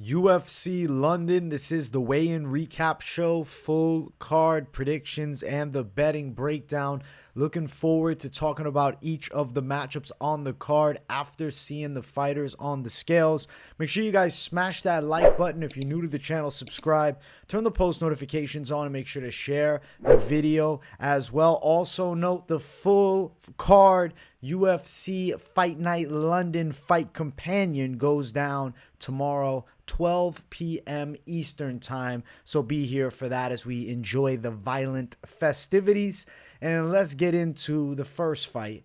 UFC London. This is the weigh-in recap show, full card predictions, and the betting breakdown. Looking forward to talking about each of the matchups on the card after seeing the fighters on the scales. Make sure you guys smash that like button. If you're new to the channel, subscribe. Turn the post notifications on and make sure to share the video as well. Also note the full card UFC Fight Night London Fight Companion goes down tomorrow, 12 p.m. Eastern time. So be here for that as we enjoy the violent festivities. And let's get into the first fight.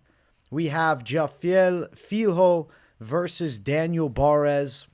We have Jafel Filho versus Daniel Barez.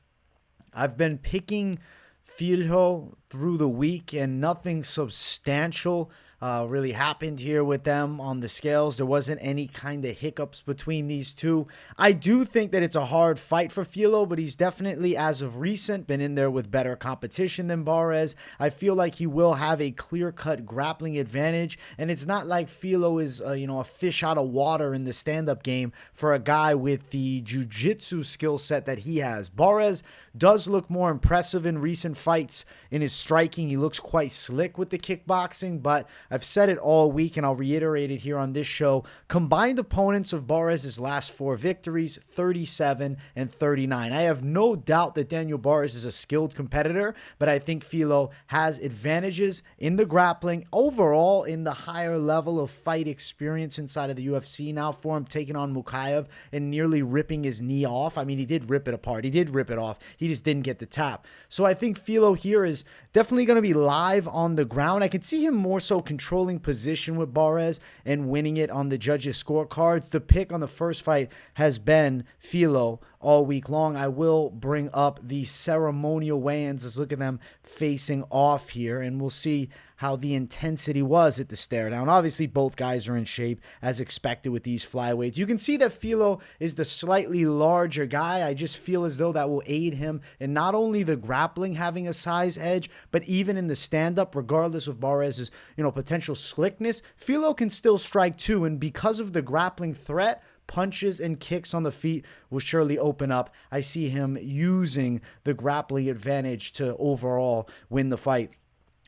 I've been picking Filho through the week and nothing substantial really happened here with them on the scales. There wasn't any kind of hiccups between these two. I do think that it's a hard fight for Filho, but he's definitely, as of recent, been in there with better competition than Barez. I feel like he will have a clear-cut grappling advantage, and it's not like Filho is a fish out of water in the stand-up game for a guy with the jiu-jitsu skill set that he has. Barez does look more impressive in recent fights in his striking. He looks quite slick with the kickboxing, but I've said it all week and I'll reiterate it here on this show. Combined opponents of Barez's last 4 victories, 37 and 39. I have no doubt that Daniel Barez is a skilled competitor, but I think Filho has advantages in the grappling, overall in the higher level of fight experience inside of the UFC now for him, taking on Mukayev and nearly ripping his knee off. I mean, he did rip it apart. He did rip it off. He just didn't get the tap. So I think Filho here is definitely going to be live on the ground. I could see him more so controlling position with Barez and winning it on the judges' scorecards. The pick on the first fight has been Filho all week long. I will bring up the ceremonial weigh-ins. Let's look at them facing off here, and we'll see how the intensity was at the stare down. Obviously, both guys are in shape as expected with these flyweights. You can see that Filho is the slightly larger guy. I just feel as though that will aid him in not only the grappling having a size edge, but even in the stand-up, regardless of Barez's potential slickness. Filho can still strike too, and because of the grappling threat, punches and kicks on the feet will surely open up. I see him using the grappling advantage to overall win the fight.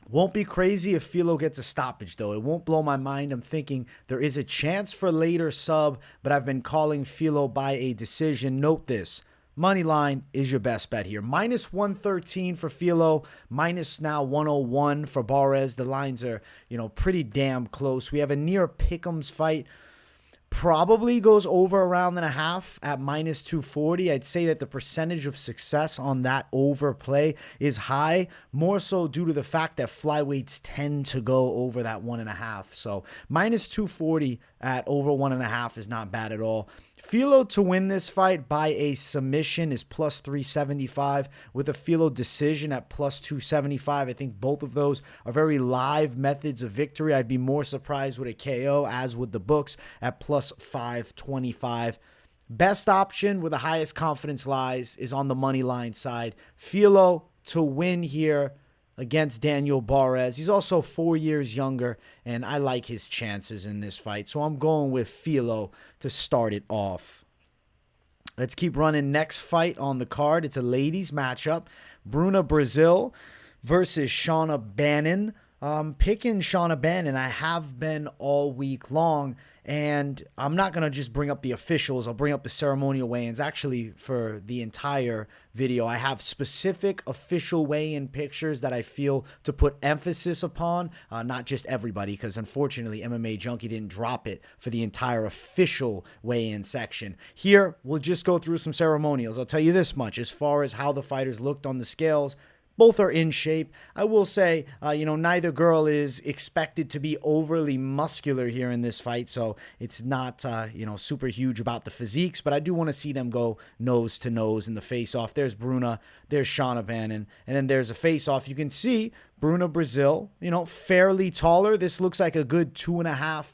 Won't be crazy if Filho gets a stoppage, though. It won't blow my mind. I'm thinking there is a chance for later sub, but I've been calling Filho by a decision. Note this. Money line is your best bet here. Minus 113 for Filho, minus now 101 for Barez. The lines are, pretty damn close. We have a near pick'ems fight. Probably goes over a round and a half at minus 240. I'd say that the percentage of success on that overplay is high, more so due to the fact that flyweights tend to go over that 1.5. So minus 240 at over 1.5 is not bad at all. Filho to win this fight by a submission is plus 375, with a Filho decision at plus 275. I think both of those are very live methods of victory. I'd be more surprised with a KO, as would the books, at plus 525. Best option with the highest confidence lies is on the money line side. Filho to win here against Daniel Barez. He's also 4 years younger, and I like his chances in this fight. So I'm going with Filho to start it off. Let's keep running. Next fight on the card. It's a ladies matchup. Bruna, Brazil versus Shauna, Bannon. Picking Shauna Bannon. I have been all week long. And I'm not going to just bring up the officials. I'll bring up the ceremonial weigh-ins. Actually, for the entire video, I have specific official weigh-in pictures that I feel to put emphasis upon. Not just everybody, because unfortunately, MMA Junkie didn't drop it for the entire official weigh-in section. Here, we'll just go through some ceremonials. I'll tell you this much. As far as how the fighters looked on the scales, both are in shape. I will say, neither girl is expected to be overly muscular here in this fight, so it's not, super huge about the physiques, but I do want to see them go nose to nose in the face-off. There's Bruna, there's Shauna Bannon, and then there's a face-off. You can see Bruna, Brazil, fairly taller. This looks like a good 2.5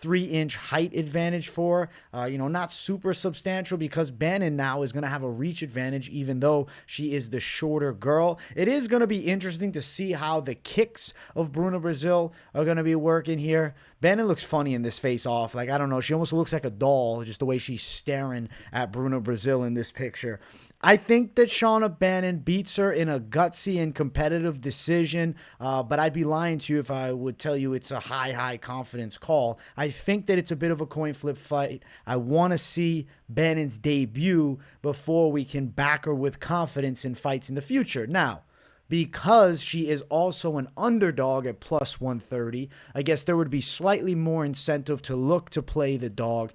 3-inch height advantage for, not super substantial, because Bannon now is going to have a reach advantage even though she is the shorter girl. It is going to be interesting to see how the kicks of Bruna Brazil are going to be working here. Bannon looks funny in this face-off. Like, I don't know. She almost looks like a doll, just the way she's staring at Bruna Brasil in this picture. I think that Shauna Bannon beats her in a gutsy and competitive decision, but I'd be lying to you if I would tell you it's a high confidence call. I think that it's a bit of a coin flip fight. I want to see Bannon's debut before we can back her with confidence in fights in the future. Now, because she is also an underdog at plus 130, I guess there would be slightly more incentive to look to play the dog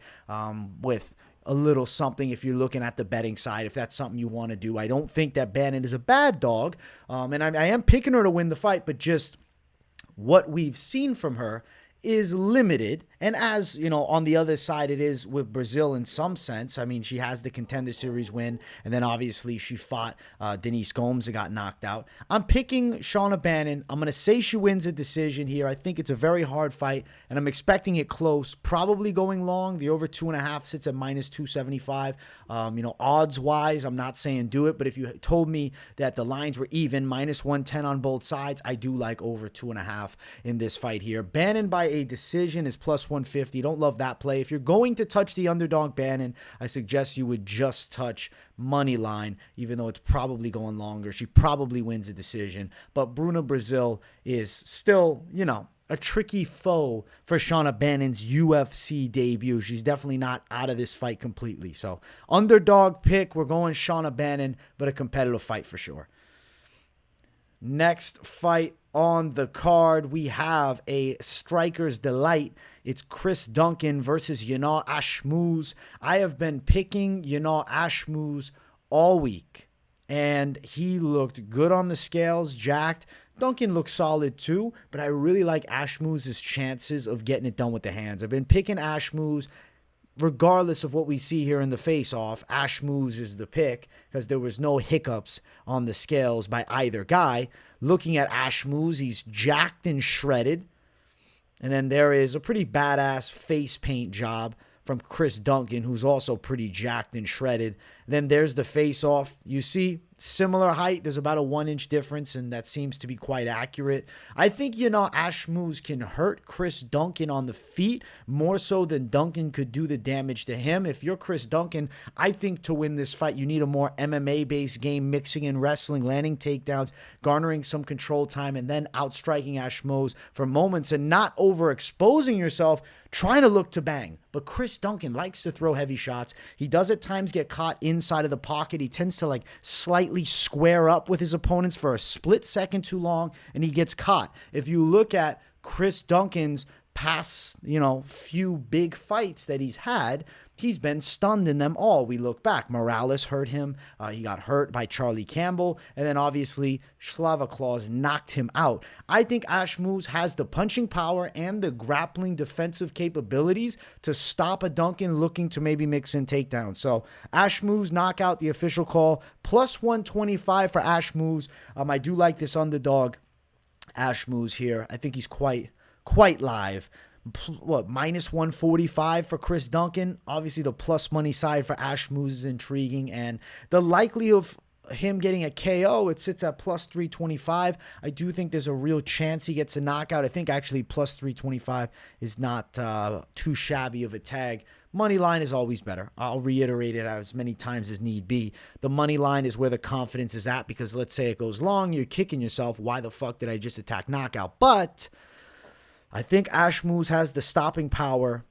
with a little something if you're looking at the betting side, if that's something you want to do. I don't think that Bannon is a bad dog, and I am picking her to win the fight, but just what we've seen from her is limited. And as you know, on the other side, it is with Brazil in some sense. I mean, she has the Contender Series win, and then obviously she fought Denise Gomes and got knocked out. I'm picking Shauna Bannon. I'm going to say she wins a decision here. I think it's a very hard fight, and I'm expecting it close, probably going long. The over 2.5 sits at minus 275. Odds-wise, I'm not saying do it, but if you told me that the lines were even, minus 110 on both sides, I do like over 2.5 in this fight here. Bannon by a decision is plus 150. Don't love that play. If you're going to touch the underdog Bannon, I suggest you would just touch money line, even though it's probably going longer. She probably wins a decision, but Bruna Brasil is still, a tricky foe for Shauna Bannon's UFC debut. She's definitely not out of this fight completely. So underdog pick, we're going Shauna Bannon, but a competitive fight for sure. Next fight on the card, we have a striker's delight. It's Chris Duncan versus Yanal Ashmouz. I have been picking Yanal Ashmouz all week, and he looked good on the scales, jacked. Duncan looks solid too, but I really like Ashmouz's chances of getting it done with the hands. I've been picking Ashmouz. Regardless of what we see here in the face-off, Ashmouz is the pick because there was no hiccups on the scales by either guy. Looking at Ashmouz, he's jacked and shredded. And then there is a pretty badass face paint job from Chris Duncan, who's also pretty jacked and shredded. Then there's the face-off. You see, similar height. There's about a 1-inch difference, and that seems to be quite accurate. I think, Ashmouz can hurt Chris Duncan on the feet more so than Duncan could do the damage to him. If you're Chris Duncan, I think to win this fight, you need a more MMA-based game, mixing in wrestling, landing takedowns, garnering some control time, and then outstriking Ashmouz for moments and not overexposing yourself, trying to look to bang. But Chris Duncan likes to throw heavy shots. He does at times get caught inside of the pocket. He tends to slightly square up with his opponents for a split second too long, and he gets caught. If you look at Chris Duncan's past, few big fights that he's had, he's been stunned in them all. We look back. Morales hurt him. He got hurt by Charlie Campbell. And then obviously Slava Claus knocked him out. I think Ashmouz has the punching power and the grappling defensive capabilities to stop a Duncan looking to maybe mix in takedowns. So Ashmouz knockout, the official call. Plus 125 for Ashmouz. I do like this underdog Ashmouz here. I think he's quite live. Minus 145 for Chris Duncan. Obviously, the plus money side for Ashmouz is intriguing, and the likelihood of him getting a KO, it sits at plus 325. I do think there's a real chance he gets a knockout. I think actually plus 325 is not too shabby of a tag. Money line is always better. I'll reiterate it as many times as need be. The money line is where the confidence is at, because let's say it goes long, you're kicking yourself. Why the fuck did I just attack knockout? But I think Ashmouz has the stopping power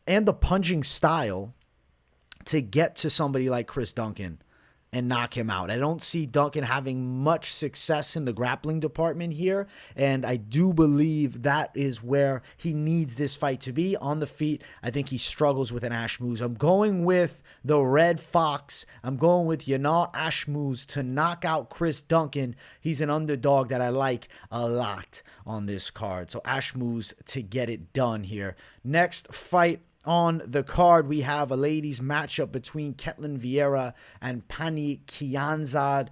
and the punching style to get to somebody like Chris Duncan and knock him out. I don't see Duncan having much success in the grappling department here, and I do believe that is where he needs this fight to be. On the feet, I think he struggles with an Ashmouz. I'm going with the Red Fox. I'm going with Yanal Ashmouz to knock out Chris Duncan. He's an underdog that I like a lot on this card. So Ashmouz to get it done here. Next fight on the card, we have a ladies matchup between Ketlen Vieira and Pannie Kianzad.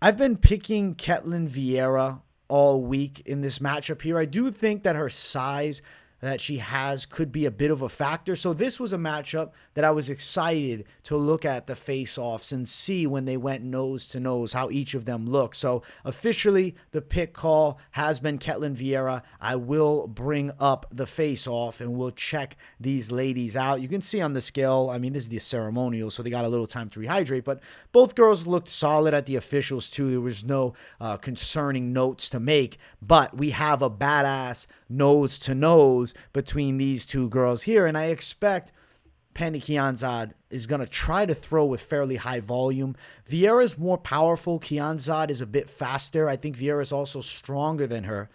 I've been picking Ketlen Vieira all week in this matchup here. I do think that her size that she has could be a bit of a factor. So this was a matchup that I was excited to look at the face-offs and see when they went nose to nose how each of them look. So officially the pick call has been Ketlen Vieira. I will bring up the face-off and we'll check these ladies out. You can see on the scale, I mean, this is the ceremonial, so they got a little time to rehydrate, but both girls looked solid at the officials too. There was no concerning notes to make, but we have a badass nose to nose between these two girls here, and I expect Pannie Kianzad is going to try to throw with fairly high volume. Vieira is more powerful. Kianzad is a bit faster. I think Vieira is also stronger than her.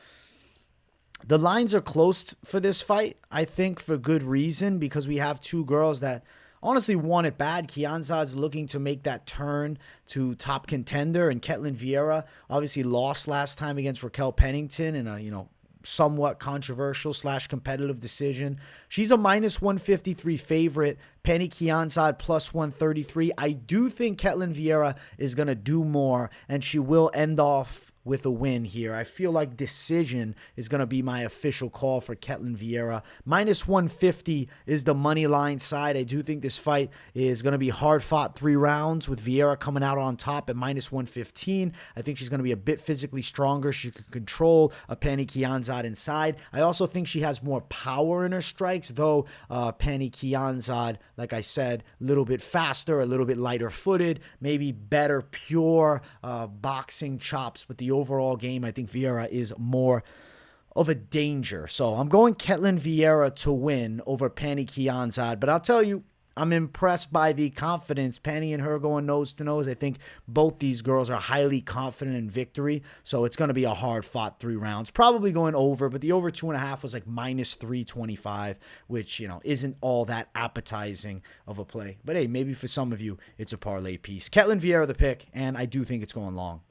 The lines are close for this fight, I think, for good reason, because we have two girls that honestly want it bad. Kianzad's looking to make that turn to top contender, and Ketlen Vieira obviously lost last time against Raquel Pennington in a, somewhat controversial / competitive decision. She's a -153 favorite. Pannie Kianzad +133. I do think Ketlen Vieira is going to do more, and she will end off with a win here. I feel like decision is going to be my official call for Ketlen Vieira. -150 is the money line side. I do think this fight is going to be hard fought 3 rounds with Vieira coming out on top at -115. I think she's going to be a bit physically stronger. She can control a Pannie Kianzad inside. I also think she has more power in her strikes, though Pannie Kianzad, like I said, a little bit faster, a little bit lighter footed, maybe better pure boxing chops, but the overall game, I think Vieira is more of a danger. So I'm going Ketlen Vieira to win over Pannie Kianzad, but I'll tell you, I'm impressed by the confidence. Pannie and her going nose to nose. I think both these girls are highly confident in victory. So it's going to be a hard fought 3 rounds. Probably going over, but the over 2.5 was like -325, which, isn't all that appetizing of a play. But hey, maybe for some of you, it's a parlay piece. Ketlen Vieira the pick, and I do think it's going long.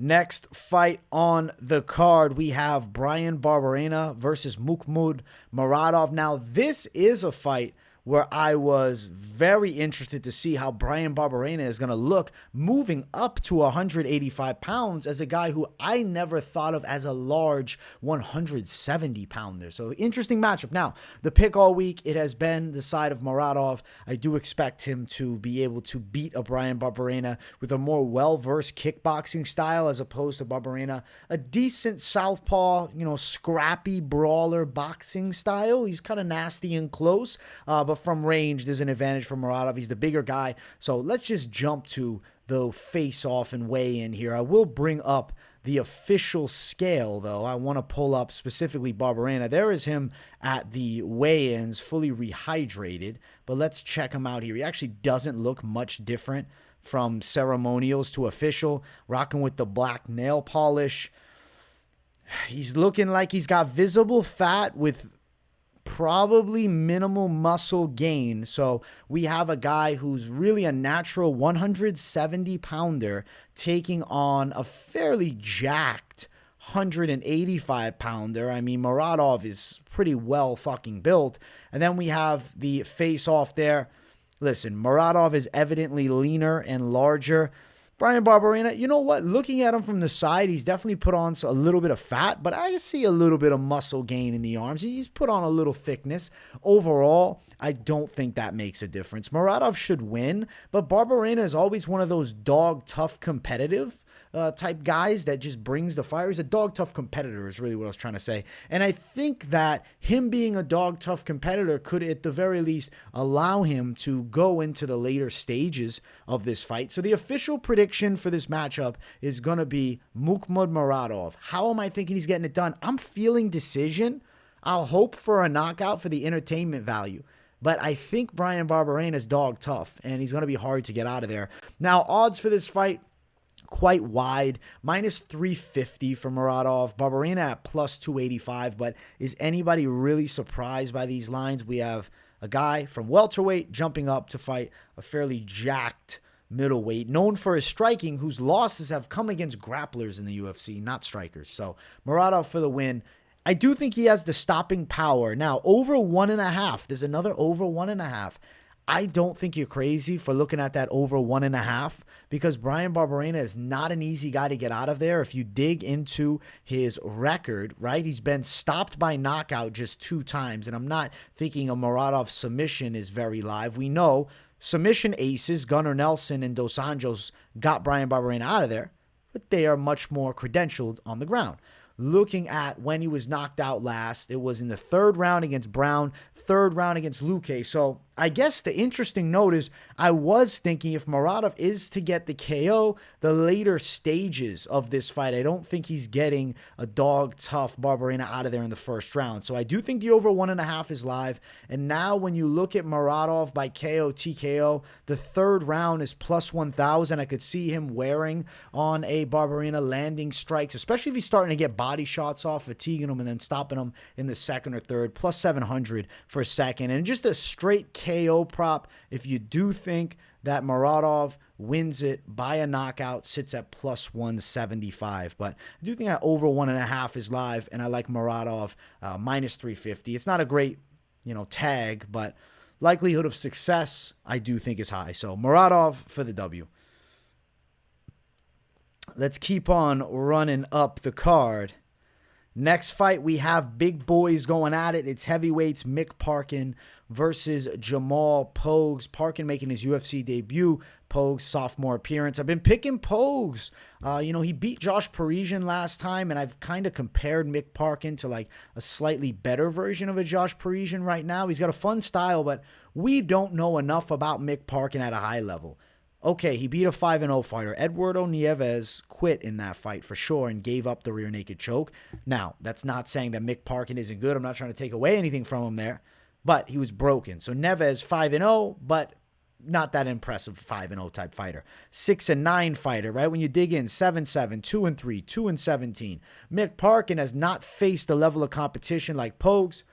Next fight on the card, we have Bryan Barberena versus Makhmud Muradov. Now, this is a fight where I was very interested to see how Bryan Barberena is going to look moving up to 185 pounds as a guy who I never thought of as a large 170-pounder. So interesting matchup. Now, the pick all week, it has been the side of Muradov. I do expect him to be able to beat a Bryan Barberena with a more well-versed kickboxing style as opposed to Barberena. A decent southpaw, scrappy brawler boxing style. He's kind of nasty and close, but from range, there's an advantage for Muradov. He's the bigger guy. So let's just jump to the face-off and weigh-in here. I will bring up the official scale, though. I want to pull up specifically Barberena. There is him at the weigh-ins, fully rehydrated. But let's check him out here. He actually doesn't look much different from ceremonials to official. Rocking with the black nail polish. He's looking like he's got visible fat with probably minimal muscle gain. So we have a guy who's really a natural 170-pounder taking on a fairly jacked 185-pounder. I mean, Muradov is pretty well fucking built. And then we have the face-off there. Listen, Muradov is evidently leaner and larger. Bryan Barberena, you know what? Looking at him from the side, he's definitely put on a little bit of fat, but I see a little bit of muscle gain in the arms. He's put on a little thickness. Overall, I don't think that makes a difference. Muradov should win, but Barberena is always one of those dog tough competitive type guys that just brings the fire. He's a dog tough competitor is really what I was trying to say. And I think that him being a dog tough competitor could at the very least allow him to go into the later stages of this fight. So the official prediction for this matchup is going to be Makhmud Muradov. How am I thinking he's getting it done? I'm feeling decision. I'll hope for a knockout for the entertainment value. But I think Bryan Barberena is dog tough, and he's going to be hard to get out of there. Now, odds for this fight, quite wide, -350 for Muradov. Barberena at +285, but is anybody really surprised by these lines? We have a guy from welterweight jumping up to fight a fairly jacked middleweight, known for his striking, whose losses have come against grapplers in the UFC, not strikers. So Muradov for the win. I do think he has the stopping power. Now, over 1.5. There's another over 1.5. I don't think you're crazy for looking at that over 1.5 because Bryan Barberena is not an easy guy to get out of there. If you dig into his record, right, he's been stopped by knockout just 2 times. And I'm not thinking a Muradov submission is very live. We know submission aces, Gunnar Nelson and Dos Anjos, got Bryan Barberena out of there, but they are much more credentialed on the ground. Looking at when he was knocked out last, it was in the 3rd round against Brown, 3rd round against Luque. So I guess the interesting note is I was thinking if Muradov is to get the KO, the later stages of this fight, I don't think he's getting a dog tough Barberena out of there in the 1st round. So I do think the over 1.5 is live. And now when you look at Muradov by KO, TKO, the 3rd round is plus 1,000. I could see him wearing on a Barberena landing strikes, especially if he's starting to get body shots off, fatiguing him and then stopping him in the 2nd or 3rd, plus 700 for a 2nd. And just a straight KO prop, if you do think that Muradov wins it by a knockout, sits at plus 175. But I do think that over 1.5 is live, and I like Muradov minus 350. It's not a great, tag, but likelihood of success I do think is high. So Muradov for the W. Let's keep on running up the card. Next fight, we have big boys going at it. It's heavyweights Mick Parkin versus Jamal Pogues. Parkin making his UFC debut. Pogues sophomore appearance. I've been picking Pogues. He beat Josh Parisian last time, and I've kind of compared Mick Parkin to like a slightly better version of a Josh Parisian right now. He's got a fun style, but we don't know enough about Mick Parkin at a high level. Okay, he beat a 5-0 fighter. Eduardo Nieves quit in that fight for sure and gave up the rear naked choke. Now, that's not saying that Mick Parkin isn't good. I'm not trying to take away anything from him there, but he was broken. So Nieves 5-0, but not that impressive 5-0 type fighter. 6-9 fighter, right? When you dig in, 7-7, 2-3, 2-17. Mick Parkin has not faced a level of competition like Pogues.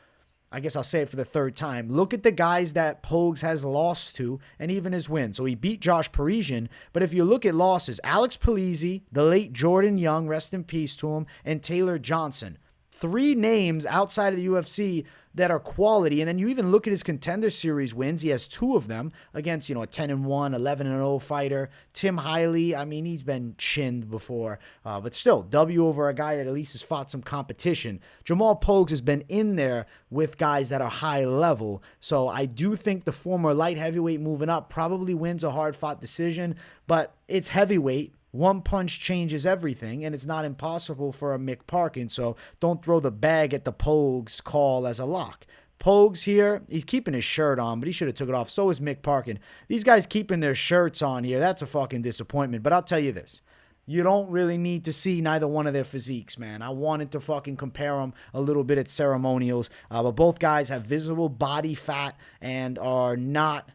I guess I'll say it for the 3rd time. Look at the guys that Pogues has lost to and even his win. So he beat Josh Parisian, but if you look at losses, Alex Polizzi, the late Jordan Young, rest in peace to him, and Taylor Johnson. 3 names outside of the UFC that are quality. And then you even look at his Contender Series wins. He has 2 of them against, a 10-1, 11-0 fighter. Tim Hiley, he's been chinned before, but still, W over a guy that at least has fought some competition. Jamal Pogues has been in there with guys that are high level. So I do think the former light heavyweight moving up probably wins a hard-fought decision, but it's heavyweight. One punch changes everything, and it's not impossible for a Mick Parkin, so don't throw the bag at the Pogues call as a lock. Pogues here, he's keeping his shirt on, but he should have took it off. So is Mick Parkin. These guys keeping their shirts on here, that's a fucking disappointment. But I'll tell you this. You don't really need to see neither one of their physiques, man. I wanted to fucking compare them a little bit at ceremonials, but both guys have visible body fat and are not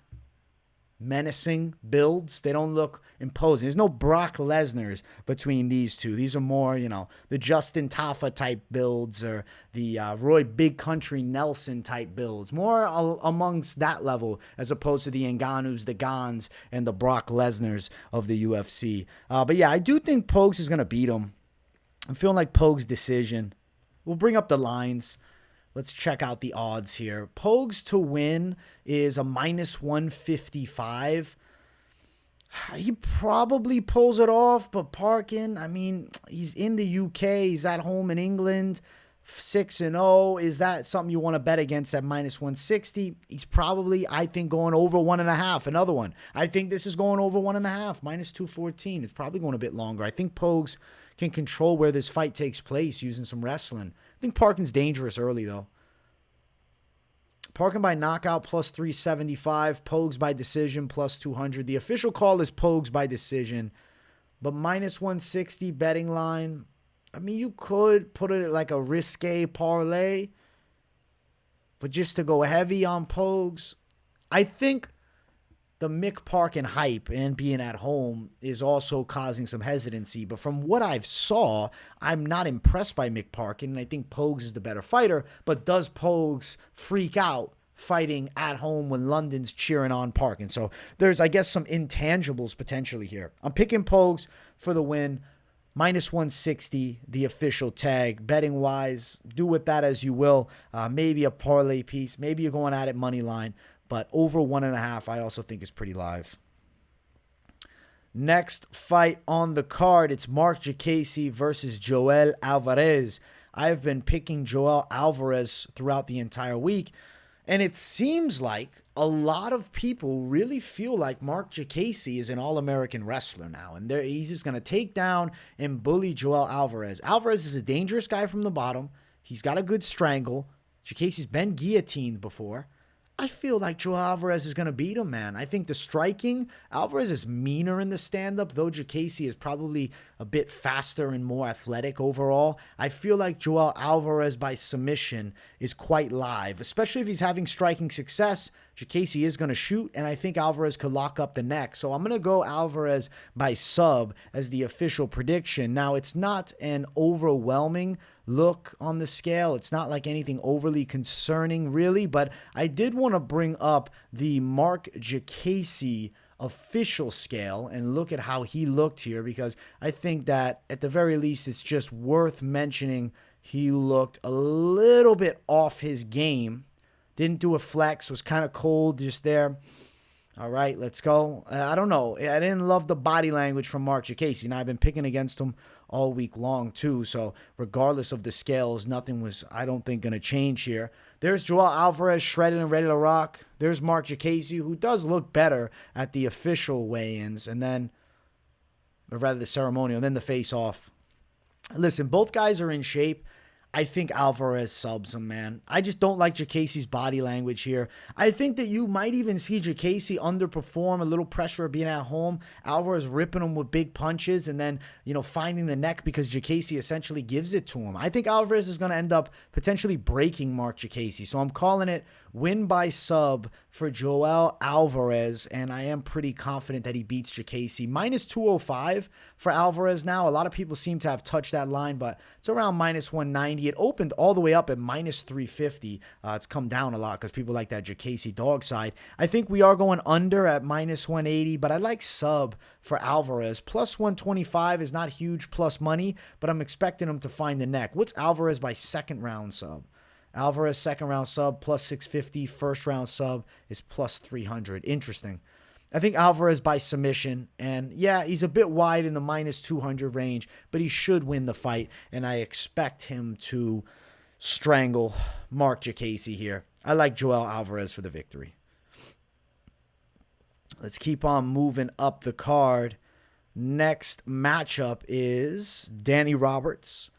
menacing builds. They don't look imposing. There's no Brock Lesnar's between these two. These are more, the Justin Tafa type builds or the Roy Big Country Nelson type builds. More amongst that level as opposed to the Ngannous, the Gans, and the Brock Lesnar's of the UFC. But yeah, I do think Pogues is going to beat him. I'm feeling like Pogues' decision. We'll bring up the lines. Let's check out the odds here. Pogues to win is a minus 155. He probably pulls it off, but Parkin, he's in the UK. He's at home in England. 6-0. Is that something you want to bet against at minus 160? He's probably, I think, going over 1.5. Another one. I think this is going over 1.5. Minus 214. It's probably going a bit longer. I think Pogues can control where this fight takes place using some wrestling. I think Parkin's dangerous early, though. Parkin by knockout plus 375. Pogues by decision plus 200. The official call is Pogues by decision. But minus 160 betting line. You could put it like a risque parlay. But just to go heavy on Pogues, I think the Mick Parkin hype and being at home is also causing some hesitancy. But from what I've saw, I'm not impressed by Mick Parkin. And I think Pogues is the better fighter. But does Pogues freak out fighting at home when London's cheering on Parkin? So there's, I guess, some intangibles potentially here. I'm picking Pogues for the win. Minus 160, the official tag. Betting-wise, do with that as you will. Maybe a parlay piece. Maybe you're going at it money line. But over 1.5, I also think is pretty live. Next fight on the card, it's Marc Diakiese versus Joel Alvarez. I've been picking Joel Alvarez throughout the entire week, and it seems like a lot of people really feel like Marc Diakiese is an all-American wrestler now, and he's just going to take down and bully Joel Alvarez. Alvarez is a dangerous guy from the bottom. He's got a good strangle. Diakiese's been guillotined before. I feel like Joel Alvarez is going to beat him, man. I think the striking, Alvarez is meaner in the stand-up, though Diakiese is probably a bit faster and more athletic overall. I feel like Joel Alvarez by submission is quite live, especially if he's having striking success. Diakiese is going to shoot, and I think Alvarez could lock up the neck. So I'm going to go Alvarez by sub as the official prediction. Now, it's not an overwhelming look on the scale. It's not like anything overly concerning, really, but I did want to bring up the Marc Diakiese official scale and look at how he looked here, because I think that at the very least it's just worth mentioning he looked a little bit off his game. Didn't do a flex, was kind of cold just there. All right, let's go. I don't know. I didn't love the body language from Marc Diakiese. Now, I've been picking against him all week long, too. So, regardless of the scales, nothing was, I don't think, going to change here. There's Joel Alvarez shredded and ready to rock. There's Marc Diakiese, who does look better at the official weigh-ins. And then, or rather the ceremonial, and then the face-off. Listen, both guys are in shape. I think Alvarez subs him, man. I just don't like Diakiese's body language here. I think that you might even see Diakiese underperform, a little pressure of being at home. Alvarez ripping him with big punches and then, finding the neck because Diakiese essentially gives it to him. I think Alvarez is going to end up potentially breaking Marc Diakiese. So I'm calling it win by sub for Joel Alvarez, and I am pretty confident that he beats Diakiese. Minus 205 for Alvarez now. A lot of people seem to have touched that line, but it's around minus 190. It opened all the way up at minus 350. It's come down a lot because people like that Diakiese dog side. I think we are going under at minus 180, but I like sub for Alvarez. Plus 125 is not huge plus money, but I'm expecting him to find the neck. What's Alvarez by second round sub? Alvarez second round sub plus 650. First round sub is plus 300. Interesting. I think Alvarez by submission, and yeah, he's a bit wide in the minus 200 range, but he should win the fight, and I expect him to strangle Marc Diakiese here. I like Joel Alvarez for the victory. Let's keep on moving up the card. Next matchup is Danny Roberts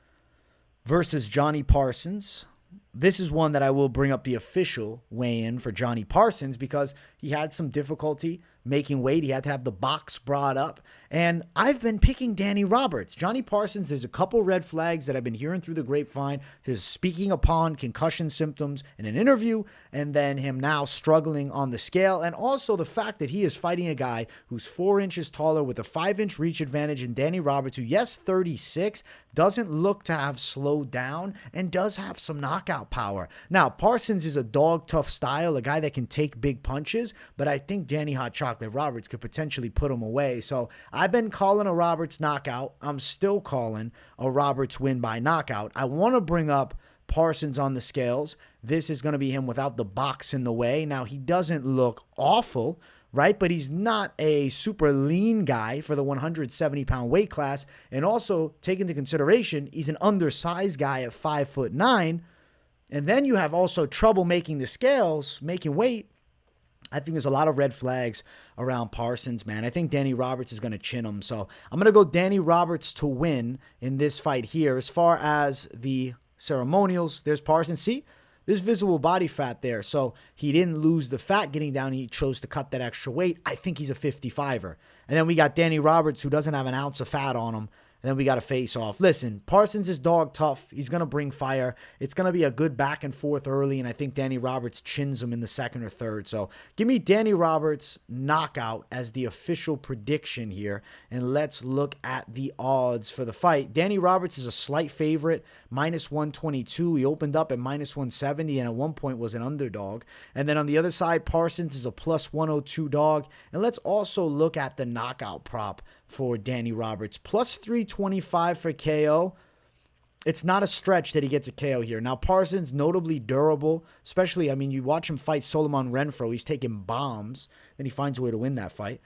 versus Johnny Parsons. This is one that I will bring up the official weigh-in for Johnny Parsons because he had some difficulty making weight. He had to have the box brought up. And I've been picking Danny Roberts. Johnny Parsons, there's a couple red flags that I've been hearing through the grapevine. His speaking upon concussion symptoms in an interview, and then him now struggling on the scale. And also the fact that he is fighting a guy who's 4 inches taller with a 5-inch reach advantage in Danny Roberts, who, yes, 36, doesn't look to have slowed down and does have some knockout power. Now, Parsons is a dog-tough style, a guy that can take big punches, but I think Danny Hot Chocolate Roberts could potentially put him away. So I've been calling a Roberts knockout. I'm still calling a Roberts win by knockout. I want to bring up Parsons on the scales. This is going to be him without the box in the way. Now, he doesn't look awful, right? But he's not a super lean guy for the 170-pound weight class. And also, take into consideration, he's an undersized guy at 5'9". And then you have also trouble making the scales, making weight. I think there's a lot of red flags around Parsons, man. I think Danny Roberts is going to chin him. So I'm going to go Danny Roberts to win in this fight here. As far as the ceremonials, there's Parsons. See, there's visible body fat there. So he didn't lose the fat getting down. He chose to cut that extra weight. I think he's a 55er. And then we got Danny Roberts, who doesn't have an ounce of fat on him. And then we got a face-off. Listen, Parsons is dog tough. He's going to bring fire. It's going to be a good back and forth early, and I think Danny Roberts chins him in the second or third. So give me Danny Roberts knockout as the official prediction here, and let's look at the odds for the fight. Danny Roberts is a slight favorite, minus 122. He opened up at minus 170, and at one point was an underdog. And then on the other side, Parsons is a plus 102 dog. And let's also look at the knockout prop for Danny Roberts. Plus 325 for KO. it's not a stretch that he gets a KO here. Now, Parsons, notably durable, especially, I mean, you watch him fight Solomon Renfro. He's taking bombs. Then he finds a way to win that fight.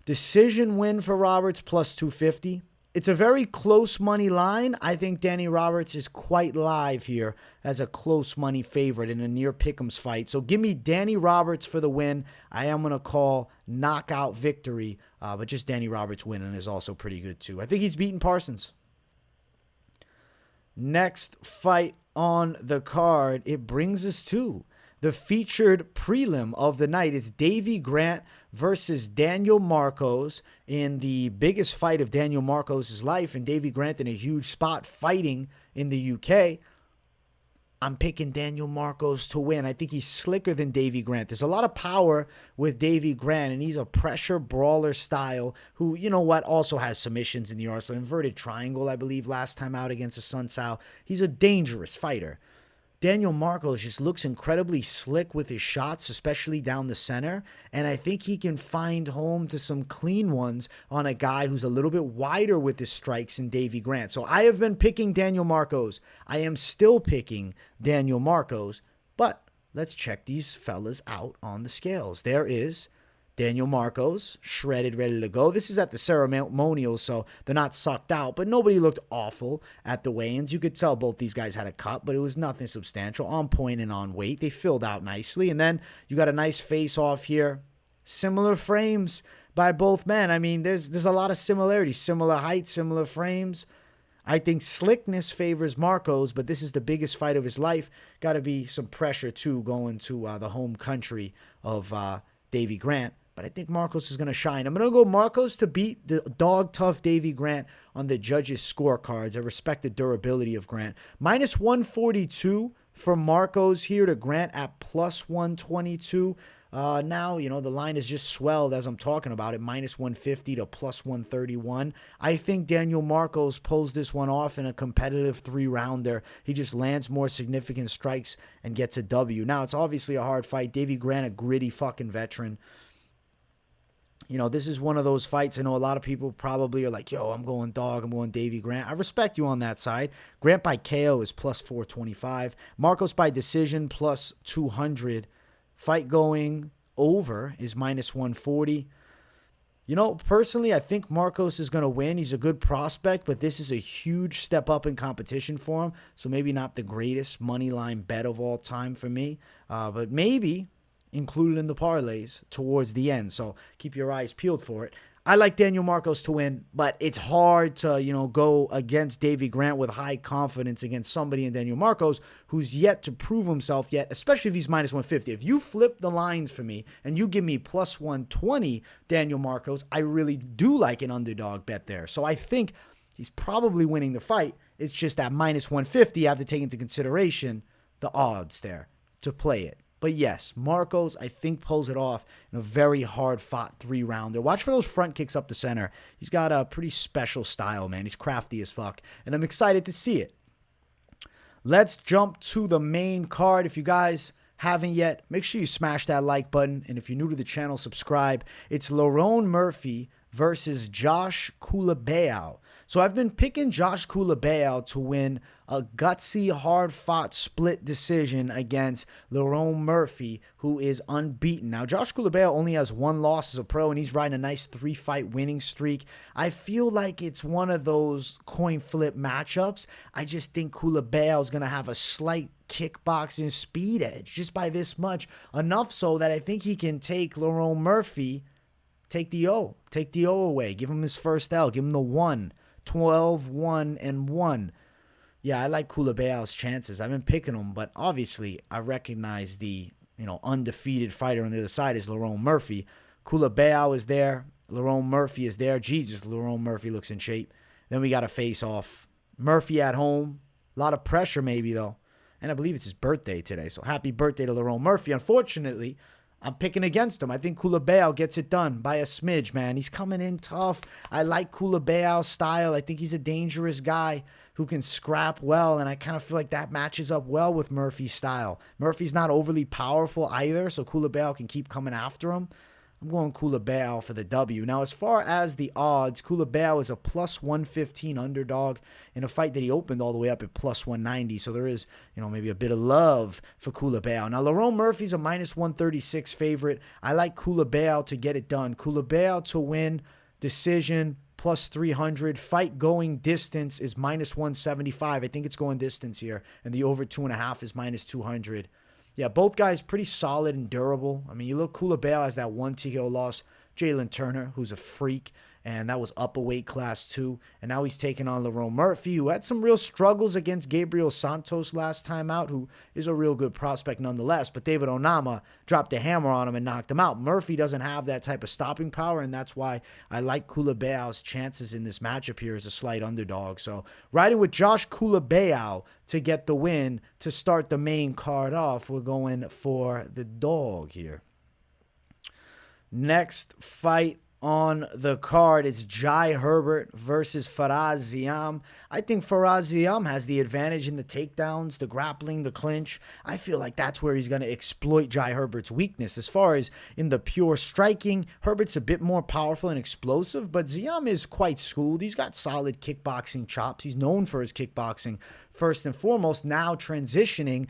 Decision win for Roberts, plus 250. It's a very close money line. I think Danny Roberts is quite live here as a close money favorite in a near pick'ems fight. So give me Danny Roberts for the win. I am going to call knockout victory, but just Danny Roberts winning is also pretty good too. I think he's beaten Parsons. Next fight on the card, it brings us to the featured prelim of the night. It's Davy Grant versus Daniel Marcos in the biggest fight of Daniel Marcos' life, and Davy Grant in a huge spot fighting in the UK. I'm picking Daniel Marcos to win. I think he's slicker than Davy Grant. There's a lot of power with Davy Grant, and he's a pressure brawler style who, you know what, also has submissions in the arsenal. Inverted triangle, I believe, last time out against a Sun Sao. He's a dangerous fighter. Daniel Marcos just looks incredibly slick with his shots, especially down the center, and I think he can find home to some clean ones on a guy who's a little bit wider with his strikes than Davy Grant. So I have been picking Daniel Marcos. I am still picking Daniel Marcos, but let's check these fellas out on the scales. There is Daniel Marcos, shredded, ready to go. This is at the ceremonial, so they're not sucked out, but nobody looked awful at the weigh-ins. You could tell both these guys had a cut, but it was nothing substantial, on point and on weight. They filled out nicely, and then you got a nice face-off here. Similar frames by both men. I mean, there's a lot of similarities. Similar height, similar frames. I think slickness favors Marcos, but this is the biggest fight of his life. Got to be some pressure, too, going to the home country of Davy Grant. But I think Marcos is going to shine. I'm going to go Marcos to beat the dog-tough Davy Grant on the judges' scorecards. I respect the durability of Grant. Minus 142 for Marcos here to Grant at plus 122. Now, you know, the line is just swelled as I'm talking about it. Minus 150 to plus 131. I think Daniel Marcos pulls this one off in a competitive 3-rounder. He just lands more significant strikes and gets a W. Now, it's obviously a hard fight. Davy Grant, a gritty fucking veteran. You know, this is one of those fights. I know a lot of people probably are like, yo, I'm going dog. I'm going Davy Grant. I respect you on that side. Grant by KO is plus 425. Marcos by decision plus 200. Fight going over is minus 140. You know, personally, I think Marcos is going to win. He's a good prospect, but this is a huge step up in competition for him. So maybe not the greatest money line bet of all time for me, but maybe included in the parlays towards the end. So keep your eyes peeled for it. I like Daniel Marcos to win, but it's hard to, you know, go against Davy Grant with high confidence against somebody in Daniel Marcos who's yet to prove himself yet, especially if he's minus 150. If you flip the lines for me and you give me plus 120 Daniel Marcos, I really do like an underdog bet there. So I think he's probably winning the fight. It's just that minus 150, I have to take into consideration the odds there to play it. But yes, Marcos, I think, pulls it off in a very hard-fought 3-rounder. Watch for those front kicks up the center. He's got a pretty special style, man. He's crafty as fuck, and I'm excited to see it. Let's jump to the main card. If you guys haven't yet, make sure you smash that like button, and if you're new to the channel, subscribe. It's Lerone Murphy versus Josh Culibao. So I've been picking Josh Culibao to win a gutsy, hard-fought split decision against Lerone Murphy, who is unbeaten. Now, Josh Culibao only has 1 loss as a pro, and he's riding a nice 3-fight winning streak. I feel like it's one of those coin flip matchups. I just think Culibao is going to have a slight kickboxing speed edge, just by this much. Enough so that I think he can take Lerone Murphy, take the O away, give him his first L, give him the 1. 12, 1, and 1. Yeah, I like Culibao's chances. I've been picking him, but obviously I recognize the, you know, undefeated fighter on the other side is Lerone Murphy. Culibao is there. Lerone Murphy is there. Jesus, Lerone Murphy looks in shape. Then we got a face-off. Murphy at home. A lot of pressure maybe, though. And I believe it's his birthday today, so happy birthday to Lerone Murphy. Unfortunately, I'm picking against him. I think Culibao gets it done by a smidge, man. He's coming in tough. I like Culibao's style. I think he's a dangerous guy who can scrap well, and I kind of feel like that matches up well with Murphy's style. Murphy's not overly powerful either, so Culibao can keep coming after him. I'm going Culibao for the W. Now, as far as the odds, Culibao is a plus 115 underdog in a fight that he opened all the way up at plus 190. So there is, maybe a bit of love for Culibao. Now, Lerone Murphy's a minus 136 favorite. I like Culibao to get it done. Culibao to win, decision, plus 300. Fight going distance is minus 175. I think it's going distance here. And the over 2.5 is minus 200. Yeah, both guys pretty solid and durable. I mean, you look, Culibao has that one TKO loss. Jalen Turner, who's a freak, and that was up a weight class too. And now he's taking on Lerone Murphy, who had some real struggles against Gabriel Santos last time out, who is a real good prospect nonetheless. But David Onama dropped a hammer on him and knocked him out. Murphy doesn't have that type of stopping power, and that's why I like Culibao's chances in this matchup here as a slight underdog. So riding with Josh Culibao to get the win to start the main card off. We're going for the dog here. Next fight on the card is Jai Herbert versus Faraz Ziam. I think Faraz Ziam has the advantage in the takedowns, the grappling, the clinch. I feel like that's where he's going to exploit Jai Herbert's weakness. As far as in the pure striking, Herbert's a bit more powerful and explosive, but Ziam is quite schooled. He's got solid kickboxing chops. He's known for his kickboxing first and foremost, now transitioning,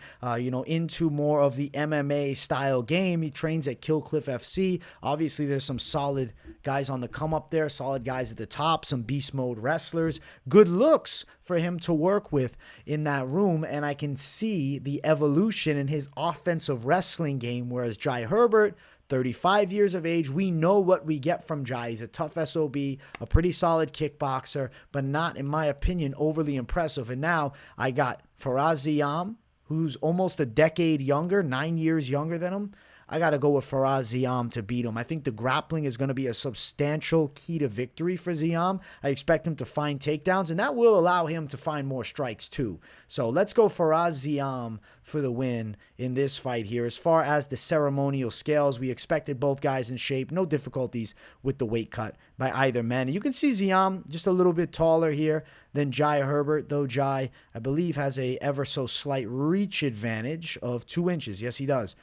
into more of the MMA style game. He trains at Kill Cliff FC. Obviously, there's some solid guys on the come up there, solid guys at the top, some beast mode wrestlers, good looks for him to work with in that room. And I can see the evolution in his offensive wrestling game, whereas Jai Herbert, 35 years of age, we know what we get from Jai. He's a tough SOB, a pretty solid kickboxer, but not, in my opinion, overly impressive. And now I got Faraz Ziam, who's almost a decade younger, 9 years younger than him. I got to go with Faraz Ziam to beat him. I think the grappling is going to be a substantial key to victory for Ziam. I expect him to find takedowns, and that will allow him to find more strikes too. So let's go Faraz Ziam for the win in this fight here. As far as the ceremonial scales, we expected both guys in shape. No difficulties with the weight cut by either man. You can see Ziam just a little bit taller here than Jai Herbert, though Jai, I believe, has a ever so slight reach advantage of 2 inches. Yes, he does.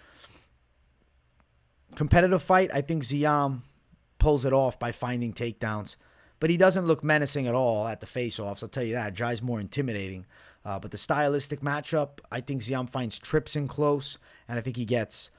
Competitive fight, I think Ziam pulls it off by finding takedowns. But he doesn't look menacing at all at the face-offs. I'll tell you that. Jai's more intimidating. But the stylistic matchup, I think Ziam finds trips in close. And I think he gets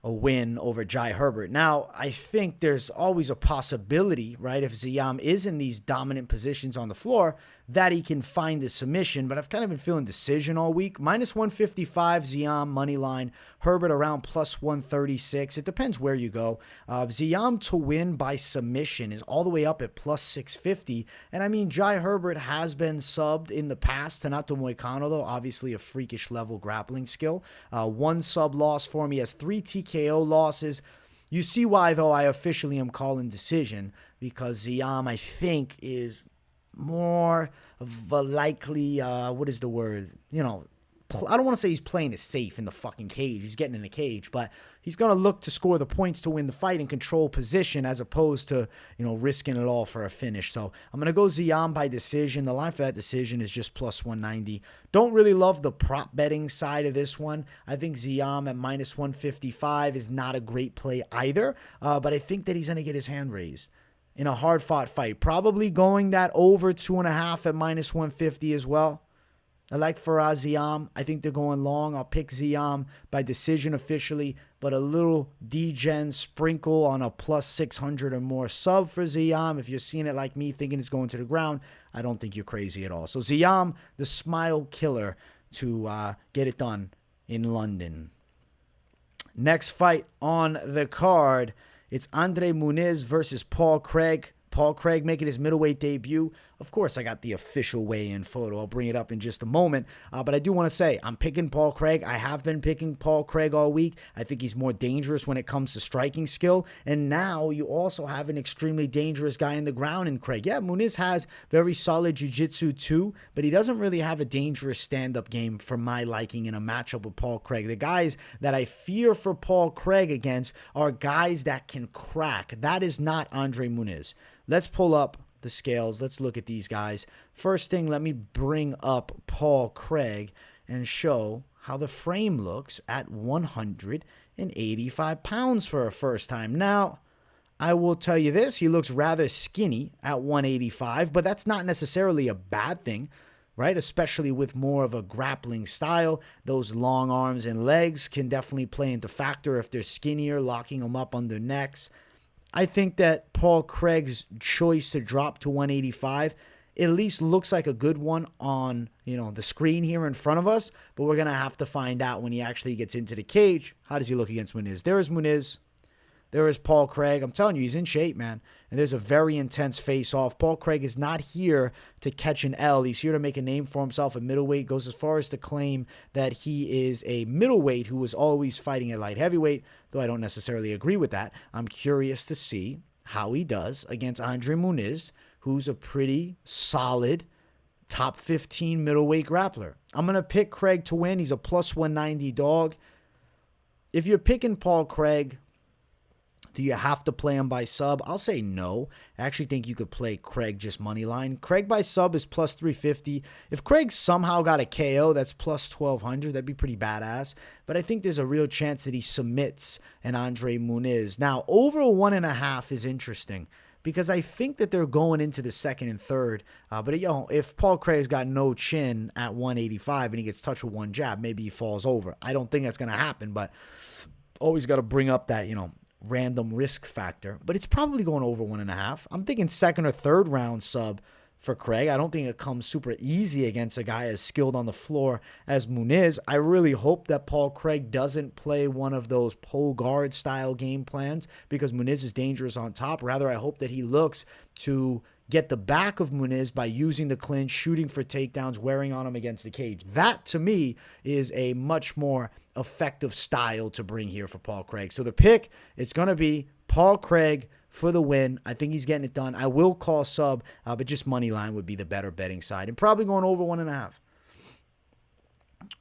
a win over Jai Herbert. Now, I think there's always a possibility, right, if Ziam is in these dominant positions on the floor, that he can find a submission. But I've kind of been feeling decision all week. Minus 155, Ziam, money line. Herbert around plus 136. It depends where you go. Ziam to win by submission is all the way up at plus 650. And I mean, Jai Herbert has been subbed in the past. Renato Moicano, though, obviously a freakish level grappling skill. 1 sub loss for him. He has 3 TKO losses. You see why, though, I officially am calling decision, because Ziam, I think, is more of a likely, what is the word? I don't want to say he's playing it safe in the fucking cage. He's getting in a cage, but he's going to look to score the points to win the fight and control position, as opposed to, risking it all for a finish. So I'm going to go Ziam by decision. The line for that decision is just plus 190. Don't really love the prop betting side of this one. I think Ziam at minus 155 is not a great play either, but I think that he's going to get his hand raised in a hard-fought fight. Probably going that over 2.5 at minus 150 as well. I like Faraz Ziam. I think they're going long. I'll pick Ziam by decision officially, but a little degen sprinkle on a plus 600 or more sub for Ziam. If you're seeing it like me, thinking it's going to the ground, I don't think you're crazy at all. So Ziam, the smile killer, to get it done in London. Next fight on the card, it's Andre Muniz versus Paul Craig. Paul Craig making his middleweight debut. Of course, I got the official weigh-in photo. I'll bring it up in just a moment. But I do want to say, I'm picking Paul Craig. I have been picking Paul Craig all week. I think he's more dangerous when it comes to striking skill. And now you also have an extremely dangerous guy in the ground in Craig. Yeah, Muniz has very solid jiu-jitsu too, but he doesn't really have a dangerous stand-up game for my liking in a matchup with Paul Craig. The guys that I fear for Paul Craig against are guys that can crack. That is not Andre Muniz. Let's pull up the scales. Let's look at these guys. First thing, let me bring up Paul Craig and show how the frame looks at 185 pounds for a first time. Now, I will tell you this, he looks rather skinny at 185, but that's not necessarily a bad thing, right? Especially with more of a grappling style. Those long arms and legs can definitely play into factor if they're skinnier, locking them up on their necks. I think that Paul Craig's choice to drop to 185 at least looks like a good one on, the screen here in front of us, but we're going to have to find out when he actually gets into the cage. How does he look against Muniz? There is Muniz. There is Paul Craig. I'm telling you, he's in shape, man. And there's a very intense face-off. Paul Craig is not here to catch an L. He's here to make a name for himself at middleweight. Goes as far as to claim that he is a middleweight who was always fighting at light heavyweight, though I don't necessarily agree with that. I'm curious to see how he does against Andre Muniz, who's a pretty solid top 15 middleweight grappler. I'm going to pick Craig to win. He's a plus 190 dog. If you're picking Paul Craig, do you have to play him by sub? I'll say no. I actually think you could play Craig just money line. Craig by sub is plus 350. If Craig somehow got a KO, that's plus 1200. That'd be pretty badass. But I think there's a real chance that he submits an Andre Muniz. Now, over 1.5 is interesting because I think that they're going into the second and third. But if Paul Craig's got no chin at 185 and he gets touched with one jab, maybe he falls over. I don't think that's going to happen, but always got to bring up that, random risk factor, but it's probably going over 1.5. I'm thinking second or third round sub for Craig. I don't think it comes super easy against a guy as skilled on the floor as Muniz. I really hope that Paul Craig doesn't play one of those pole guard style game plans because Muniz is dangerous on top. Rather, I hope that he looks to get the back of Muniz by using the clinch, shooting for takedowns, wearing on him against the cage. That, to me, is a much more effective style to bring here for Paul Craig. So the pick, it's going to be Paul Craig for the win. I think he's getting it done. I will call sub, but just money line would be the better betting side. And probably going over 1.5.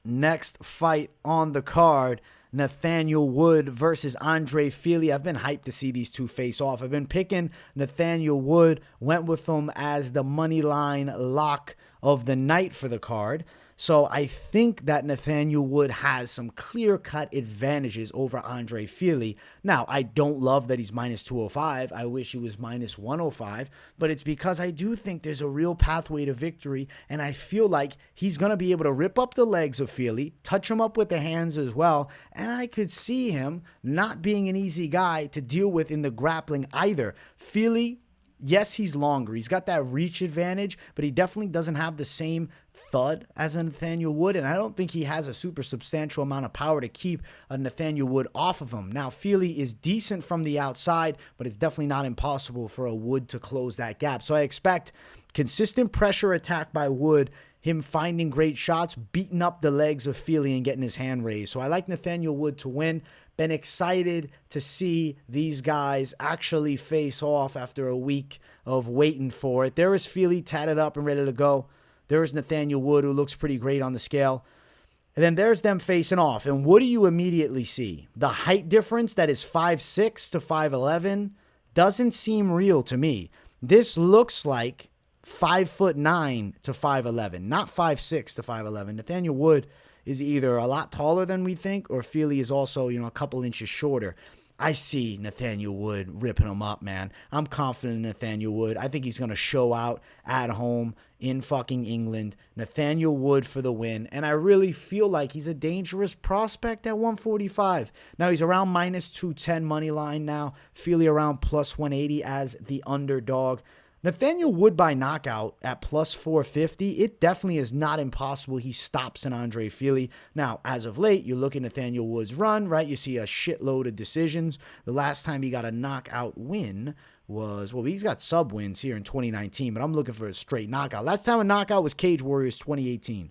Next fight on the card, Nathaniel Wood versus Andre Fili. I've been hyped to see these two face off. I've been picking Nathaniel Wood. Went with him as the money line lock of the night for the card. So I think that Nathaniel Wood has some clear-cut advantages over Andre Fili. Now, I don't love that he's minus 205. I wish he was minus 105. But it's because I do think there's a real pathway to victory. And I feel like he's going to be able to rip up the legs of Fili, touch him up with the hands as well. And I could see him not being an easy guy to deal with in the grappling either. Fili, yes, he's longer. He's got that reach advantage, but he definitely doesn't have the same thud as a Nathaniel Wood, and I don't think he has a super substantial amount of power to keep a Nathaniel Wood off of him. Now, Fili is decent from the outside, but it's definitely not impossible for a Wood to close that gap. So I expect consistent pressure attack by Wood, him finding great shots, beating up the legs of Fili and getting his hand raised. So I like Nathaniel Wood to win. Been excited to see these guys actually face off after a week of waiting for it. There is Fili tatted up and ready to go. There is Nathaniel Wood, who looks pretty great on the scale. And then there's them facing off. And what do you immediately see? The height difference that is 5'6" to 5'11" doesn't seem real to me. This looks like 5'9" to 5'11", not 5'6" to 5'11". Nathaniel Wood is either a lot taller than we think, or Fili is also, a couple inches shorter. I see Nathaniel Wood ripping him up, man. I'm confident in Nathaniel Wood. I think he's going to show out at home in fucking England. Nathaniel Wood for the win. And I really feel like he's a dangerous prospect at 145. Now, he's around minus 210 money line now. Fili around plus 180 as the underdog. Nathaniel Wood by knockout at plus 450, it definitely is not impossible he stops an Andre Fili. Now, as of late, you look at Nathaniel Wood's run, right? You see a shitload of decisions. The last time he got a knockout win was, well, he's got sub wins here in 2019, but I'm looking for a straight knockout. Last time a knockout was Cage Warriors 2018.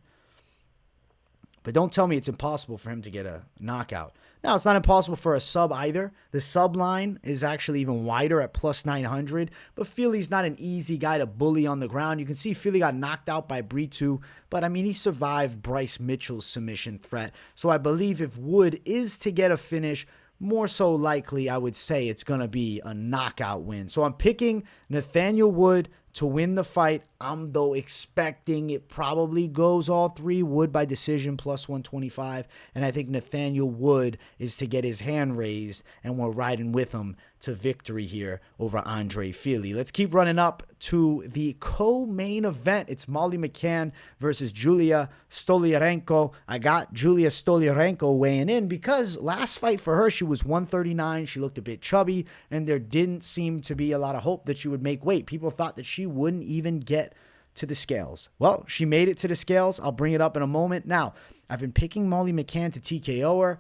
But don't tell me it's impossible for him to get a knockout. Now, it's not impossible for a sub either. The sub line is actually even wider at plus 900. But Fili's not an easy guy to bully on the ground. You can see Fili got knocked out by Britu. But, he survived Bryce Mitchell's submission threat. So I believe if Wood is to get a finish, more so likely, I would say it's going to be a knockout win. So I'm picking Nathaniel Wood to win the fight. I'm, though, expecting it probably goes all three. Wood by decision plus 125. And I think Nathaniel Wood is to get his hand raised, and we're riding with him to victory here over Andre Fili. Let's keep running up to the co-main event. It's Molly McCann versus Julia Stoliarenko. I got Julia Stoliarenko weighing in because last fight for her, she was 139. She looked a bit chubby, and there didn't seem to be a lot of hope that she would make weight. People thought that she wouldn't even get to the scales. Well, she made it to the scales. I'll bring it up in a moment. Now, I've been picking Molly McCann to TKO her,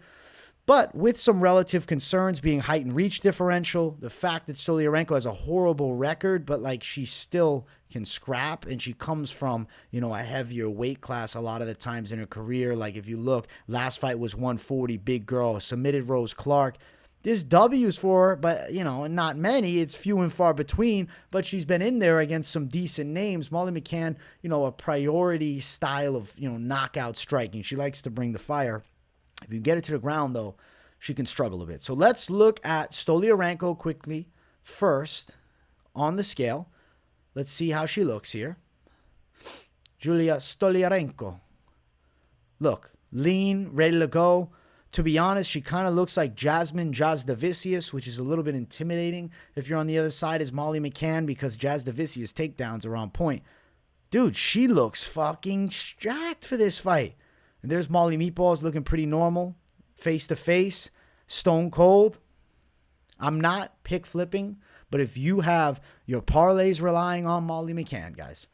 but with some relative concerns being height and reach differential, the fact that Stoliarenko has a horrible record, but like she still can scrap, and she comes from, you know, a heavier weight class a lot of the times in her career. Like if you look, last fight was 140, big girl, submitted Rose Clark. There's W's for her, but, you know, not many. It's few and far between, but she's been in there against some decent names. Molly McCann, you know, a priority style of, you know, knockout striking. She likes to bring the fire. If you get it to the ground, though, she can struggle a bit. So let's look at Stoliarenko quickly first on the scale. Let's see how she looks here. Julia Stoliarenko. Look, lean, ready to go. To be honest, she kind of looks like Jasmine Jasdavicius, which is a little bit intimidating if you're on the other side as Molly McCann, because Jasdavicius takedowns are on point. Dude, she looks fucking jacked for this fight. And there's Molly Meatballs looking pretty normal, face to face, stone cold. I'm not pick flipping, but if you have your parlays relying on Molly McCann, guys,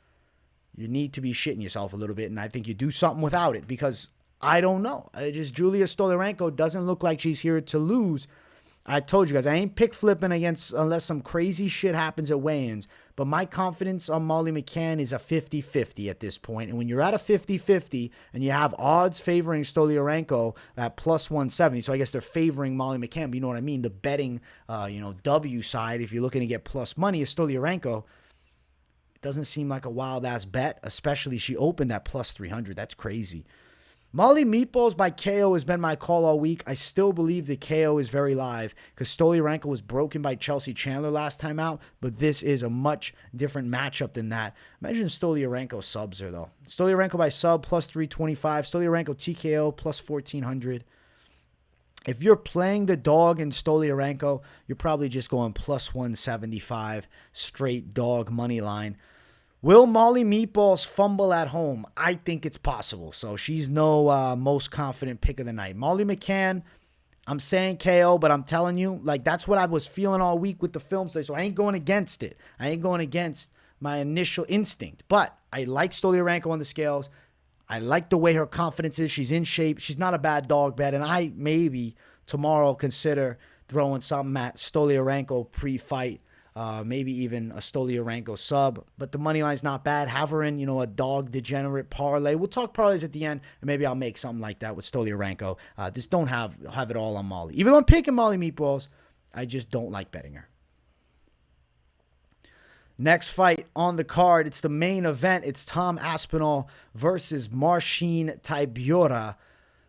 you need to be shitting yourself a little bit, and I think you do something without it, because I don't know. Julia Stoliarenko doesn't look like she's here to lose. I told you guys, I ain't pick flipping against unless some crazy shit happens at weigh-ins. But my confidence on Molly McCann is a 50-50 at this point. And when you're at a 50-50 and you have odds favoring Stoliarenko at plus 170, so I guess they're favoring Molly McCann, but you know what I mean? The betting, W side, if you're looking to get plus money, is Stoliarenko. It doesn't seem like a wild-ass bet, especially she opened at plus 300. That's crazy. Molly Meatballs by KO has been my call all week. I still believe the KO is very live because Stoliarenko was broken by Chelsea Chandler last time out, but this is a much different matchup than that. Imagine Stoliarenko subs her, though. Stoliarenko by sub, plus 325. Stoliarenko TKO, plus 1,400. If you're playing the dog in Stoliarenko, you're probably just going plus 175, straight dog money line. Will Molly Meatballs fumble at home? I think it's possible. So she's no most confident pick of the night. Molly McCann, I'm saying KO, but I'm telling you, like, that's what I was feeling all week with the film study. So I ain't going against it. I ain't going against my initial instinct. But I like Stoliarenko on the scales. I like the way her confidence is. She's in shape. She's not a bad dog bet. And I maybe tomorrow consider throwing something at Stoliarenko pre-fight. Maybe even a Stoliarenko sub, but the money line's not bad. Have her in, a dog degenerate parlay. We'll talk parlays at the end, and maybe I'll make something like that with Stoliarenko. Just don't have it all on Molly. Even though I'm picking Molly Meatballs, I just don't like betting her. Next fight on the card, it's the main event. It's Tom Aspinall versus Marcin Tybura.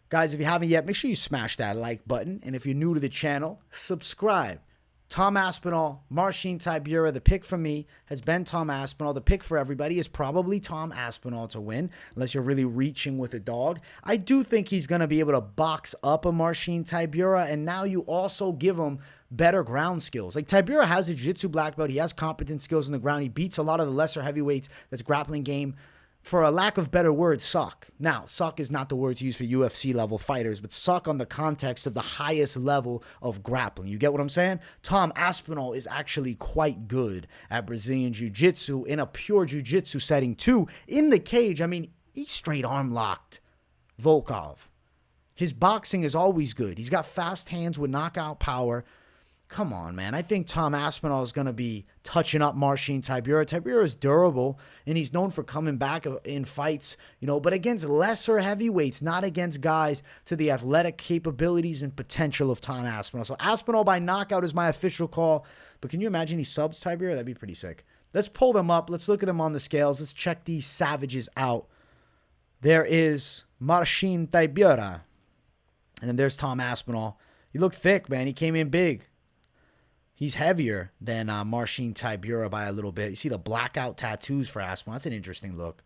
Guys, if you haven't yet, make sure you smash that like button, and if you're new to the channel, subscribe. Tom Aspinall, Marcin Tybura. The pick for me has been Tom Aspinall. The pick for everybody is probably Tom Aspinall to win, unless you're really reaching with a dog. I do think he's going to be able to box up a Marcin Tybura, and now you also give him better ground skills. Like, Tybura has a jiu-jitsu black belt. He has competent skills on the ground. He beats a lot of the lesser heavyweights. That's grappling game, for a lack of better word, suck. Now, suck is not the word to use for UFC level fighters, but suck on the context of the highest level of grappling. You get what I'm saying? Tom Aspinall is actually quite good at Brazilian jiu-jitsu in a pure jiu-jitsu setting too. In the cage, I mean, he straight arm locked Volkov. His boxing is always good. He's got fast hands with knockout power. Come on, man. I think Tom Aspinall is going to be touching up Marcin Tybura. Tybura is durable, and he's known for coming back in fights, but against lesser heavyweights, not against guys to the athletic capabilities and potential of Tom Aspinall. So Aspinall by knockout is my official call. But can you imagine he subs Tybura? That'd be pretty sick. Let's pull them up. Let's look at them on the scales. Let's check these savages out. There is Marcin Tybura. And then there's Tom Aspinall. He looked thick, man. He came in big. He's heavier than Marcin Tybura by a little bit. You see the blackout tattoos for Aspinall. That's an interesting look.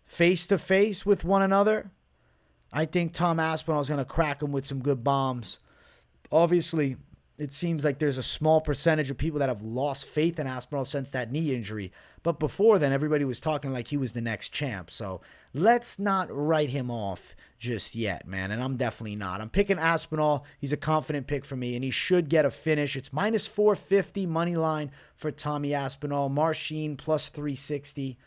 Face-to-face with one another, I think Tom Aspinall is going to crack him with some good bombs. Obviously, it seems like there's a small percentage of people that have lost faith in Aspinall since that knee injury. But before then, everybody was talking like he was the next champ. So let's not write him off just yet, man. And I'm definitely not. I'm picking Aspinall. He's a confident pick for me, and he should get a finish. It's minus 450 money line for Tommy Aspinall. Marcin plus 360.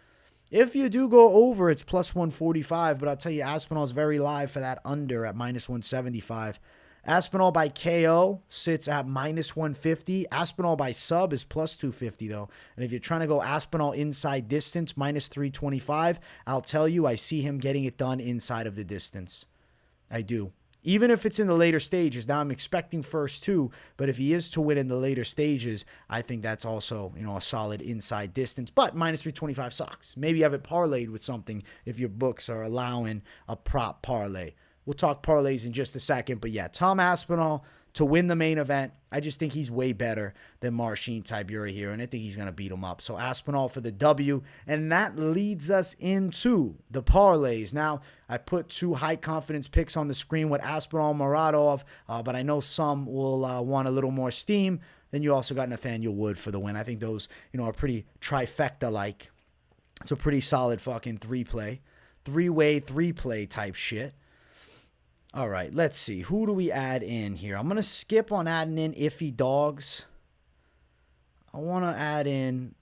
If you do go over, it's plus 145. But I'll tell you, Aspinall is very live for that under at minus 175. Aspinall by KO sits at minus 150. Aspinall by sub is plus 250, though. And if you're trying to go Aspinall inside distance, minus 325, I'll tell you, I see him getting it done inside of the distance. I do. Even if it's in the later stages. Now, I'm expecting first two, but if he is to win in the later stages, I think that's also, a solid inside distance. But minus 325 sucks. Maybe you have it parlayed with something if your books are allowing a prop parlay. We'll talk parlays in just a second. But yeah, Tom Aspinall to win the main event. I just think he's way better than Marcin Tybura here, and I think he's going to beat him up. So Aspinall for the W, and that leads us into the parlays. Now, I put two high-confidence picks on the screen with Aspinall and Muradov, but I know some will want a little more steam. Then you also got Nathaniel Wood for the win. I think those, are pretty trifecta-like. It's a pretty solid fucking three-way, three-play type shit. All right, let's see. Who do we add in here? I'm going to skip on adding in iffy dogs. I want to add in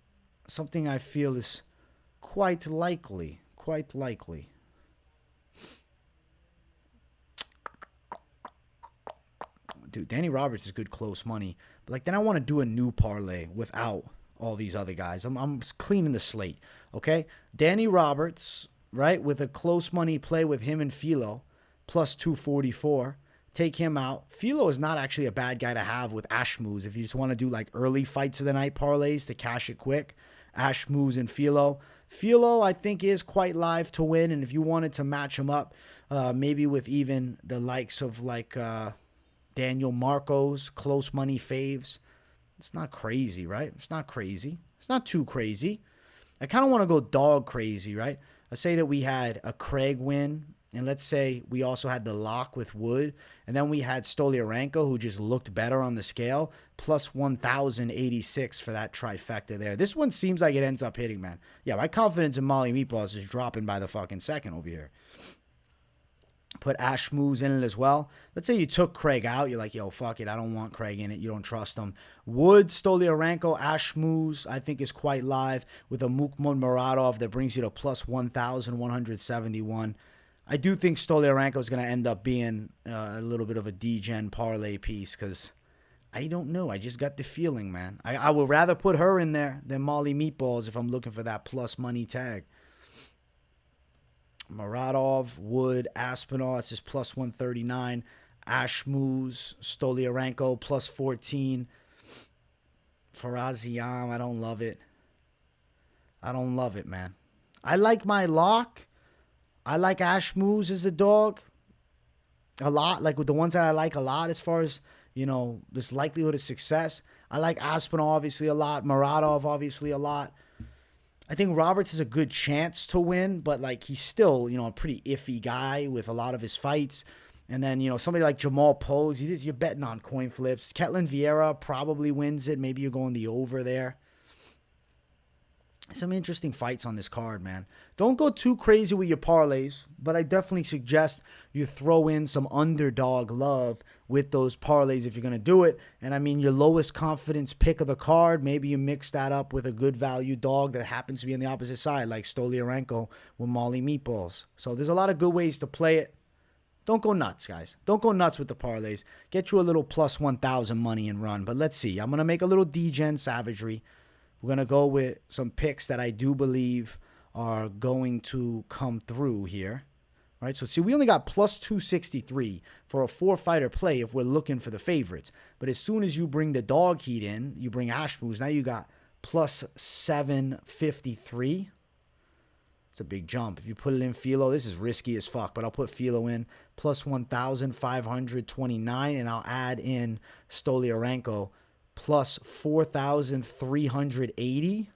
something I feel is quite likely. Quite likely. Dude, Danny Roberts is good close money. But then I want to do a new parlay without all these other guys. I'm cleaning the slate, okay? Danny Roberts, right, with a close money play with him and Filho. Plus 244. Take him out. Filho is not actually a bad guy to have with Ashmouz. If you just want to do early fights of the night parlays to cash it quick. Ashmouz and Filho. Filho, I think, is quite live to win. And if you wanted to match him up, maybe with even the likes of Daniel Marcos, close money faves. It's not crazy, right? It's not crazy. It's not too crazy. I kind of want to go dog crazy, right? Let's say that we had a Craig win. And let's say we also had the lock with Wood. And then we had Stoliarenko, who just looked better on the scale. Plus 1,086 for that trifecta there. This one seems like it ends up hitting, man. Yeah, my confidence in Molly Meatballs is dropping by the fucking second over here. Put Ashmouz in it as well. Let's say you took Craig out. You're like, yo, fuck it. I don't want Craig in it. You don't trust him. Wood, Stoliarenko, Ashmouz, I think is quite live. With a Makhmud Muradov that brings you to plus 1,171. I do think Stoliarenko is going to end up being a little bit of a D-gen parlay piece because I don't know. I just got the feeling, man. I would rather put her in there than Molly Meatballs if I'm looking for that plus money tag. Muradov, Wood, Aspinall, that's just plus 139. Ashmouz, Stoliarenko, plus 14. Faraziam, I don't love it. I don't love it, man. I like my lock. I like Ashmouz as a dog a lot, with the ones that I like a lot as far as, this likelihood of success. I like Aspinall, obviously, a lot. Muradov, obviously, a lot. I think Roberts is a good chance to win, but, he's still, a pretty iffy guy with a lot of his fights. And then, somebody like Jamal Pogues, you're betting on coin flips. Ketlen Vieira probably wins it. Maybe you're going the over there. Some interesting fights on this card, man. Don't go too crazy with your parlays, but I definitely suggest you throw in some underdog love with those parlays if you're going to do it. And I mean, your lowest confidence pick of the card, maybe you mix that up with a good value dog that happens to be on the opposite side, like Stoliarenko with Molly Meatballs. So there's a lot of good ways to play it. Don't go nuts, guys. Don't go nuts with the parlays. Get you a little plus 1,000 money and run. But let's see. I'm going to make a little D-gen savagery. We're going to go with some picks that I do believe are going to come through here. All right, so see, we only got plus 263 for a four-fighter play if we're looking for the favorites. But as soon as you bring the dog heat in, you bring Ashmouz, now you got plus 753. It's a big jump. If you put it in Filho, this is risky as fuck, but I'll put Filho in plus 1,529, and I'll add in Stoliarenko plus 4,380.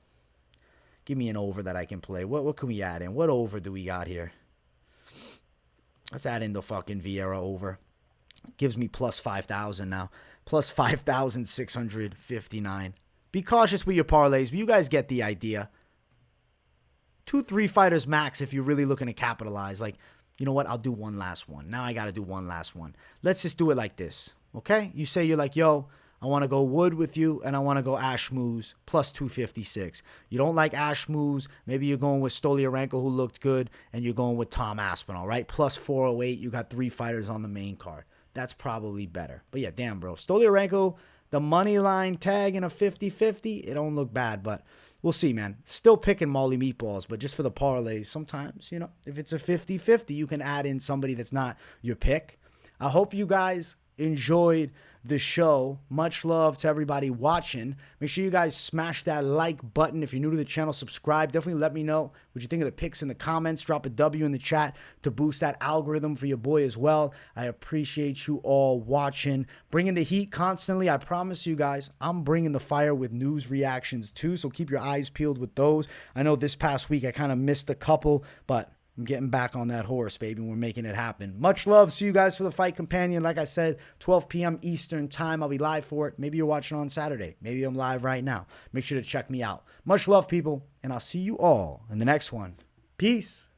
Give me an over that I can play. What can we add in? What over do we got here? Let's add in the fucking Vieira over. Gives me plus 5,000 now. Plus 5,659. Be cautious with your parlays, but you guys get the idea. 2-3 fighters max if you're really looking to capitalize. Like, you know what? I'll do one last one. Now I got to do one last one. Let's just do it like this. Okay? You say you're like, yo, I want to go Wood with you, and I want to go Ashmouz plus 256. You don't like Ashmouz. Maybe you're going with Stoliarenko, who looked good, and you're going with Tom Aspinall, right? Plus 408. You got 3 fighters on the main card. That's probably better. But yeah, damn, bro. Stoliarenko, the money line tag in a 50-50, it don't look bad, but we'll see, man. Still picking Molly meatballs, but just for the parlays, sometimes, you know, if it's a 50-50, you can add in somebody that's not your pick. I hope you guys enjoyed the show. Much love to everybody watching. Make sure you guys smash that like button. If you're new to the channel, subscribe. Definitely let me know what you think of the picks in the comments. Drop a W in the chat to boost that algorithm for your boy as well. I appreciate you all watching. Bringing the heat constantly. I promise you guys, I'm bringing the fire with news reactions too, so keep your eyes peeled with those. I know this past week I kind of missed a couple, but I'm getting back on that horse, baby. We're making it happen. Much love. See you guys for the Fight Companion. Like I said, 12 p.m. Eastern time. I'll be live for it. Maybe you're watching on Saturday. Maybe I'm live right now. Make sure to check me out. Much love, people, and I'll see you all in the next one. Peace.